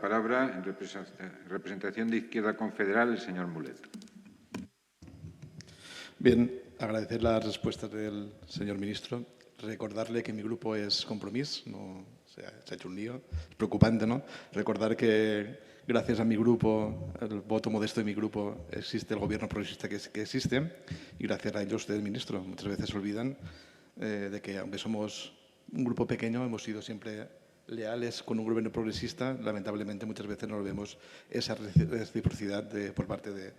palabra, en representación de Izquierda Confederal, el señor Mulet. Bien, agradecer las respuestas del señor ministro. Recordarle que mi grupo es Compromís, no se ha hecho un lío, es preocupante, ¿no? Recordar que gracias a mi grupo, el voto modesto de mi grupo, existe el gobierno progresista que existe y gracias a ello usted, ministro, muchas veces se olvidan de que aunque somos un grupo pequeño, hemos sido siempre leales con un gobierno progresista. Lamentablemente muchas veces no vemos esa reciprocidad por parte de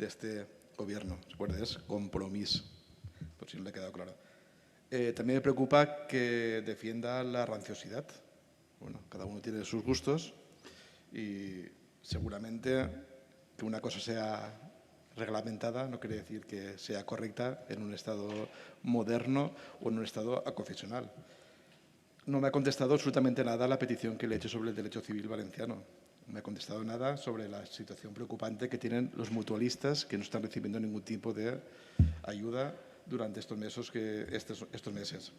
este gobierno. Recuerde, es Compromís, por si no le ha quedado claro. También me preocupa que defienda la ranciosidad. Bueno, cada uno tiene sus gustos y seguramente que una cosa sea reglamentada no quiere decir que sea correcta en un Estado moderno o en un Estado aconfesional. No me ha contestado absolutamente nada a la petición que le he hecho sobre el derecho civil valenciano. No me ha contestado nada sobre la situación preocupante que tienen los mutualistas que no están recibiendo ningún tipo de ayuda durante estos meses.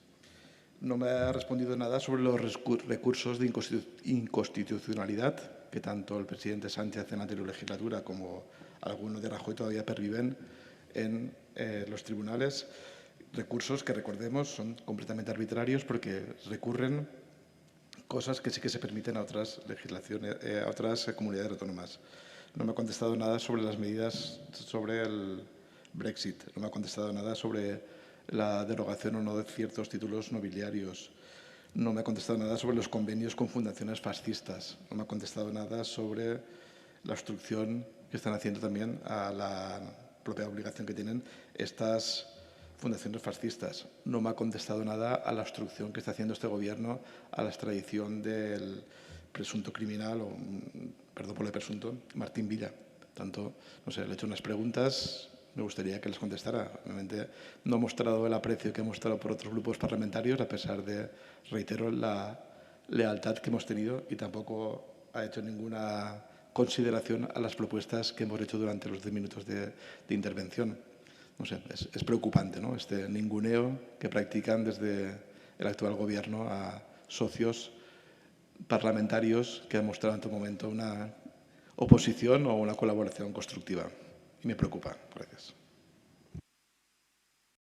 No me ha respondido nada sobre los recursos de inconstitucionalidad que tanto el presidente Sánchez en la anterior legislatura como algunos de Rajoy todavía perviven en los tribunales. Recursos que, recordemos, son completamente arbitrarios porque recurren cosas que sí que se permiten a otras legislaciones, a otras comunidades autónomas. No me ha contestado nada sobre las medidas sobre el Brexit. No me ha contestado nada sobre la derogación o no de ciertos títulos nobiliarios. No me ha contestado nada sobre los convenios con fundaciones fascistas. No me ha contestado nada sobre la obstrucción que están haciendo también a la propia obligación que tienen estas fundaciones fascistas. No me ha contestado nada a la obstrucción que está haciendo este gobierno a la extradición del presunto criminal, o perdón por el presunto, Martín Villa. Tanto, no sé, le he hecho unas preguntas, me gustaría que les contestara. Obviamente no ha mostrado el aprecio que ha mostrado por otros grupos parlamentarios, a pesar de, reitero, la lealtad que hemos tenido, y tampoco ha hecho ninguna consideración a las propuestas que hemos hecho durante los 10 minutos de intervención. No sé, es preocupante, ¿no? Este ninguneo que practican desde el actual gobierno a socios parlamentarios que han mostrado en todo momento una oposición o una colaboración constructiva. Y me preocupa. Gracias.